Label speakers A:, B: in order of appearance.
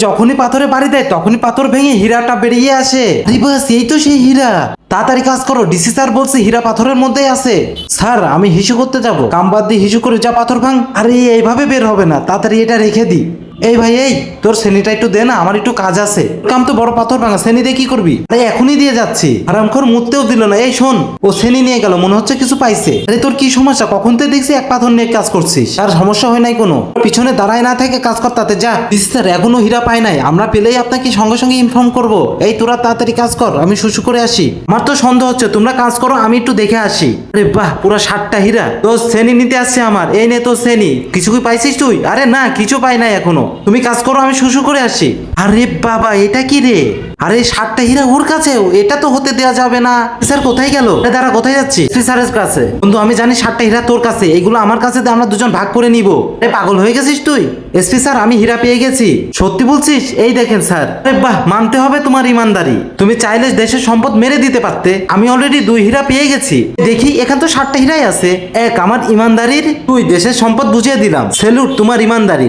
A: যখনই পাথরে বাড়ি দেয় তখনই পাথর ভেঙে হীরাটা বেরিয়ে আসে। আরে বাস, এই তো সেই হীরা। তাড়াতাড়ি কাজ করো, ডিসি স্যার বলছে হীরা পাথরের মধ্যেই আছে। স্যার আমি হিসু করতে যাব, কাম বাদ দিয়ে হিসু করে যা পাথর ভাঙ। আরে এইভাবে বের হবে না, তাড়াতাড়ি এটা রেখে দি। এই ভাই, এই তোর শ্রেণীটা একটু দে না, আমার একটু কাজ আছে। কাম তো বড় পাথর ভাঙা, শ্রেণী দিয়ে কি করবি? আরে এখনই দিয়ে যাচ্ছি। আরামখোর মুততেও দিল না। এই শোন, ও শ্রেণী নিয়ে গেল, মনে হচ্ছে কিছু পাইছে। আরে তোর কি সমস্যা? কখন তো দেখছি এক পাথর নিয়ে কাজ করছিস, আর সমস্যা হয় নাই কোনো? পিছনে দাঁড়ায় না থেকে কাজ কর, তাতে যা। স্যার এখনো হীরা পাই নাই, আমরা পেলেই আপনাকে সঙ্গে সঙ্গে ইনফর্ম করব। এই তোরা তাড়াতাড়ি কাজ কর, আমি শুশু করে আসি। আমার তো সন্দেহ হচ্ছে, তোমরা কাজ করো, আমি একটু দেখে আসি। আরে বাহ, পুরো 60টা হীরা। তো শ্রেণী নিতে আসছে আমার, এই নে তো শ্রেণী। কিছু কি পাইছিস তুই? আরে না, কিছু পাই নাই এখনো। তুমি কাজ করো, আমি শুশু করে আসি। আরে বাবা, এটা কি রে? আরে 60টা হীরা ওর কাছেও? এটা তো হতে দেওয়া যাবে না। স্যার কোথায় গেল? দাঁড়া, কোথায় যাচ্ছি? স্যারের কাছে। বন্ধু আমি জানি 60টা হীরা তোর কাছে, এগুলো আমার কাছে দে, আমরা দুজন ভাগ করে নিব। আরে পাগল হয়ে গেছিস তুই? এসপি স্যার, আমি হীরা পেয়ে গেছি। সত্যি বলছিস? এই দেখেন স্যার। আরে বাহ, মানতে হবে তোমার ইমানদারি। তুমি চাইলে দেশের সম্পদ মেরে দিতে পারতে। আমি অলরেডি 2 হীরা পেয়ে গেছি। দেখি এখানে তো 60টা হীরাই আছে। এক, আমার ইমানদারির 2, দেশের সম্পদ বুঝিয়ে দিলাম। স্যালুট তোমার ইমানদারি।